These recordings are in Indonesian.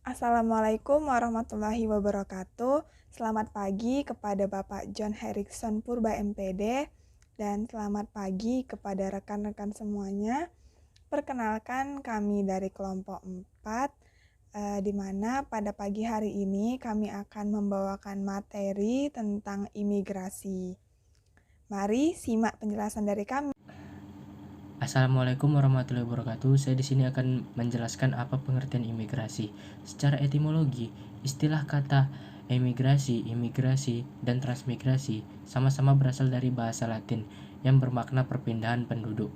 Assalamualaikum warahmatullahi wabarakatuh. Selamat pagi kepada Bapak John Harrison Purba MPD dan selamat pagi kepada rekan-rekan semuanya. Perkenalkan kami dari kelompok 4, di mana pada pagi hari ini kami akan membawakan materi tentang imigrasi. Mari simak penjelasan dari kami. Assalamualaikum warahmatullahi wabarakatuh. Saya di sini akan menjelaskan apa pengertian imigrasi. Secara etimologi, istilah kata emigrasi, imigrasi, dan transmigrasi sama-sama berasal dari bahasa Latin yang bermakna perpindahan penduduk.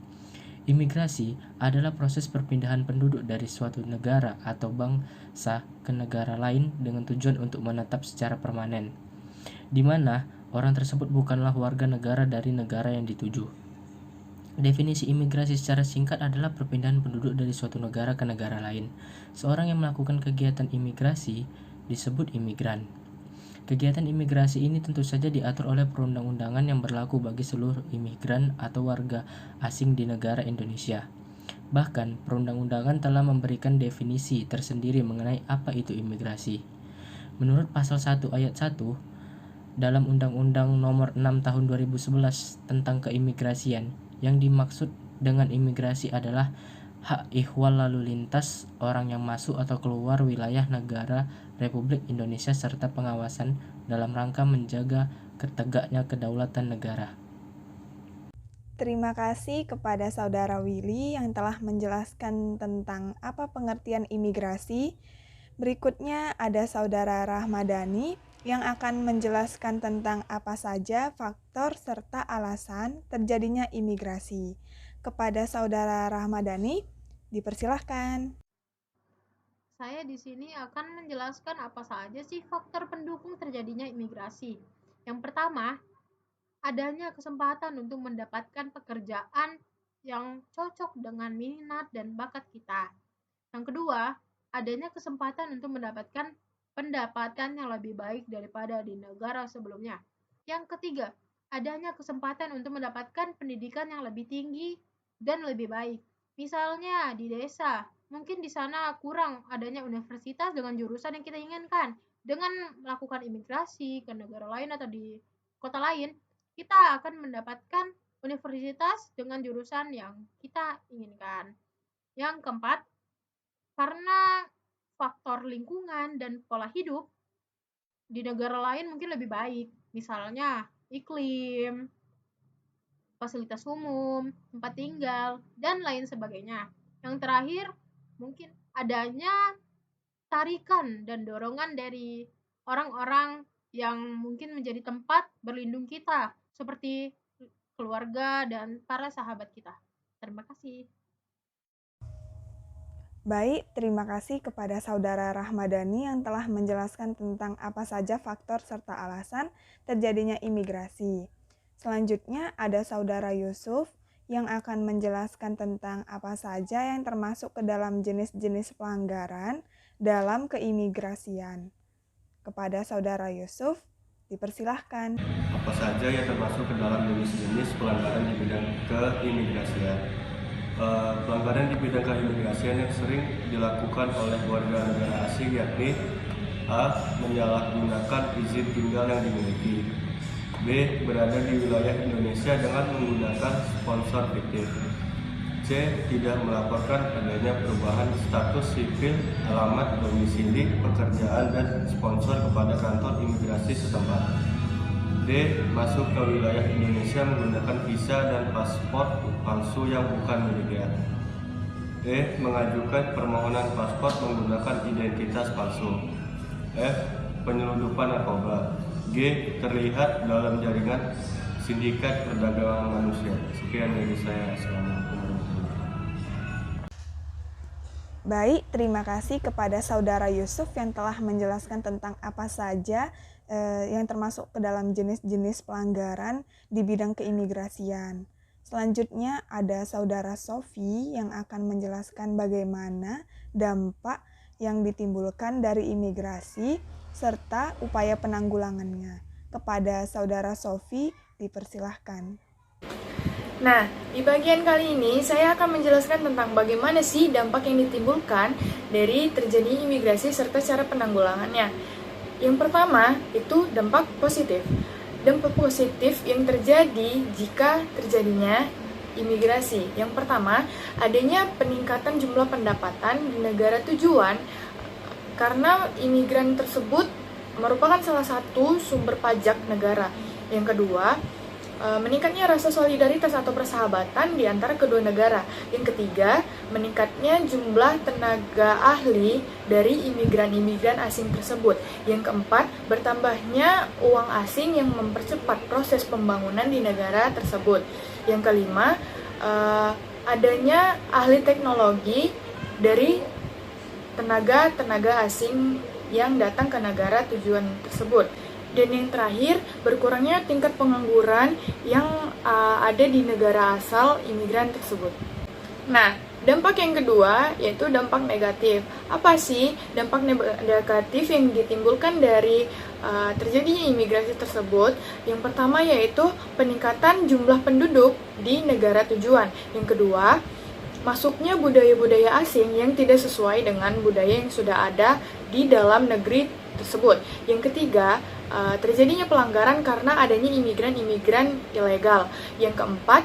Imigrasi adalah proses perpindahan penduduk dari suatu negara atau bangsa ke negara lain dengan tujuan untuk menetap secara permanen, di mana orang tersebut bukanlah warga negara dari negara yang dituju. Definisi imigrasi secara singkat adalah perpindahan penduduk dari suatu negara ke negara lain. Seorang yang melakukan kegiatan imigrasi disebut imigran. Kegiatan imigrasi ini tentu saja diatur oleh perundang-undangan yang berlaku bagi seluruh imigran atau warga asing di negara Indonesia. Bahkan, perundang-undangan telah memberikan definisi tersendiri mengenai apa itu imigrasi. Menurut pasal 1 ayat 1 dalam Undang-Undang Nomor 6 Tahun 2011 tentang keimigrasian, yang dimaksud dengan imigrasi adalah hak ihwal lalu lintas orang yang masuk atau keluar wilayah negara Republik Indonesia serta pengawasan dalam rangka menjaga tegaknya kedaulatan negara. Terima kasih kepada Saudara Willy yang telah menjelaskan tentang apa pengertian imigrasi. Berikutnya ada Saudara Rahmadani yang akan menjelaskan tentang apa saja faktor serta alasan terjadinya imigrasi. Kepada Saudara Rahmadani, dipersilahkan. Saya di sini akan menjelaskan apa saja sih faktor pendukung terjadinya imigrasi. Yang pertama, adanya kesempatan untuk mendapatkan pekerjaan yang cocok dengan minat dan bakat kita. Yang kedua, adanya kesempatan untuk mendapatkan pendapatan yang lebih baik daripada di negara sebelumnya. Yang ketiga, adanya kesempatan untuk mendapatkan pendidikan yang lebih tinggi dan lebih baik. Misalnya di desa, mungkin di sana kurang adanya universitas dengan jurusan yang kita inginkan. Dengan melakukan imigrasi ke negara lain atau di kota lain, kita akan mendapatkan universitas dengan jurusan yang kita inginkan. Yang keempat, karena faktor lingkungan dan pola hidup di negara lain mungkin lebih baik, misalnya iklim, fasilitas umum, tempat tinggal, dan lain sebagainya. Yang terakhir, mungkin adanya tarikan dan dorongan dari orang-orang yang mungkin menjadi tempat berlindung kita, seperti keluarga dan para sahabat kita. Terima kasih. Baik, terima kasih kepada Saudara Rahmadani yang telah menjelaskan tentang apa saja faktor serta alasan terjadinya imigrasi. Selanjutnya ada Saudara Yusuf yang akan menjelaskan tentang apa saja yang termasuk ke dalam jenis-jenis pelanggaran dalam keimigrasian. Kepada Saudara Yusuf, dipersilahkan. Apa saja yang termasuk ke dalam jenis-jenis pelanggaran di bidang keimigrasian? Pelanggaran di bidang keimigrasian yang sering dilakukan oleh warga negara asing yakni A. Menyalahgunakan izin tinggal yang dimiliki. B. Berada di wilayah Indonesia dengan menggunakan sponsor fiktif. C. Tidak melaporkan adanya perubahan status sipil, alamat, domisili, pekerjaan, dan sponsor kepada kantor imigrasi setempat. D. Masuk ke wilayah Indonesia menggunakan visa dan paspor palsu yang bukan miliknya. E. Mengajukan permohonan paspor menggunakan identitas palsu. F. Penyelundupan narkoba. G. Terlihat dalam jaringan sindikat perdagangan manusia. Sekian dari saya. Assalamualaikum warahmatullahi wabarakatuh. Baik, terima kasih kepada Saudara Yusuf yang telah menjelaskan tentang apa saja yang termasuk ke dalam jenis-jenis pelanggaran di bidang keimigrasian. Selanjutnya ada Saudara Sofi yang akan menjelaskan bagaimana dampak yang ditimbulkan dari imigrasi serta upaya penanggulangannya. Kepada Saudara Sofi, dipersilahkan. Nah, di bagian kali ini saya akan menjelaskan tentang bagaimana sih dampak yang ditimbulkan dari terjadi imigrasi serta cara penanggulangannya. Yang pertama itu dampak positif. Dampak positif yang terjadi jika terjadinya imigrasi. Yang pertama, adanya peningkatan jumlah pendapatan di negara tujuan karena imigran tersebut merupakan salah satu sumber pajak negara. Yang kedua, meningkatnya rasa solidaritas atau persahabatan di antara kedua negara. Yang ketiga, meningkatnya jumlah tenaga ahli dari imigran-imigran asing tersebut. Yang keempat, bertambahnya uang asing yang mempercepat proses pembangunan di negara tersebut. Yang kelima, adanya ahli teknologi dari tenaga-tenaga asing yang datang ke negara tujuan tersebut. Dan yang terakhir, berkurangnya tingkat pengangguran yang ada di negara asal imigran tersebut. Nah, dampak yang kedua yaitu dampak negatif. Apa sih dampak negatif yang ditimbulkan dari terjadinya imigrasi tersebut? Yang pertama yaitu peningkatan jumlah penduduk di negara tujuan. Yang kedua, masuknya budaya-budaya asing yang tidak sesuai dengan budaya yang sudah ada di dalam negeri tersebut. Yang ketiga, terjadinya pelanggaran karena adanya imigran-imigran ilegal. Yang keempat,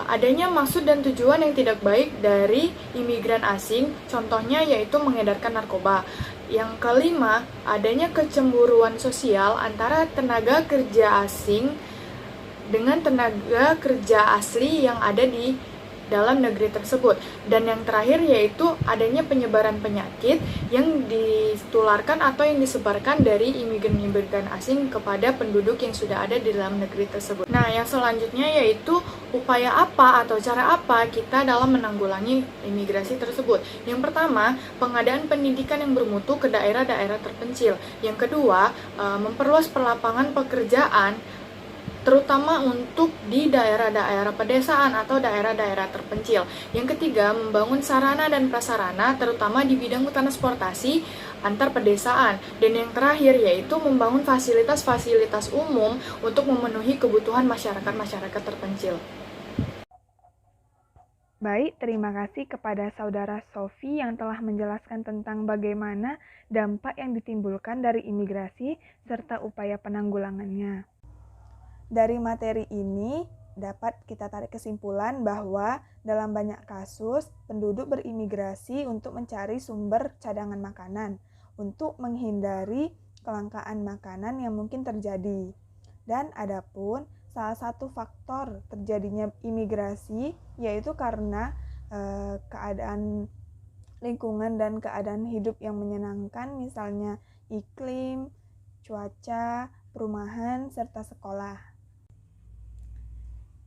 adanya maksud dan tujuan yang tidak baik dari imigran asing, contohnya yaitu mengedarkan narkoba. Yang kelima, adanya kecemburuan sosial antara tenaga kerja asing dengan tenaga kerja asli yang ada di dalam negeri tersebut. Dan yang terakhir yaitu adanya penyebaran penyakit yang ditularkan atau yang disebarkan dari imigran-imigran asing kepada penduduk yang sudah ada di dalam negeri tersebut. Nah, yang selanjutnya yaitu upaya apa atau cara apa kita dalam menanggulangi imigrasi tersebut. Yang pertama, pengadaan pendidikan yang bermutu ke daerah-daerah terpencil. Yang kedua, memperluas lapangan pekerjaan terutama untuk di daerah-daerah pedesaan atau daerah-daerah terpencil. Yang ketiga, membangun sarana dan prasarana terutama di bidang transportasi antar pedesaan. Dan yang terakhir yaitu membangun fasilitas-fasilitas umum untuk memenuhi kebutuhan masyarakat-masyarakat terpencil. Baik, terima kasih kepada Saudara Sofi yang telah menjelaskan tentang bagaimana dampak yang ditimbulkan dari imigrasi serta upaya penanggulangannya. Dari materi ini dapat kita tarik kesimpulan bahwa dalam banyak kasus penduduk berimigrasi untuk mencari sumber cadangan makanan untuk menghindari kelangkaan makanan yang mungkin terjadi. Dan adapun salah satu faktor terjadinya imigrasi yaitu karena keadaan lingkungan dan keadaan hidup yang menyenangkan, misalnya iklim, cuaca, perumahan, serta sekolah.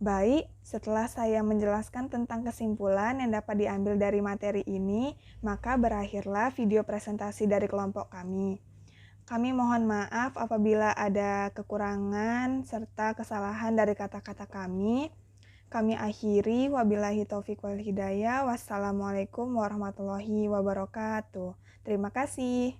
Baik, setelah saya menjelaskan tentang kesimpulan yang dapat diambil dari materi ini, maka berakhirlah video presentasi dari kelompok kami. Kami mohon maaf apabila ada kekurangan serta kesalahan dari kata-kata kami. Kami akhiri, wabillahi taufiq wal hidayah. Wassalamualaikum warahmatullahi wabarakatuh. Terima kasih.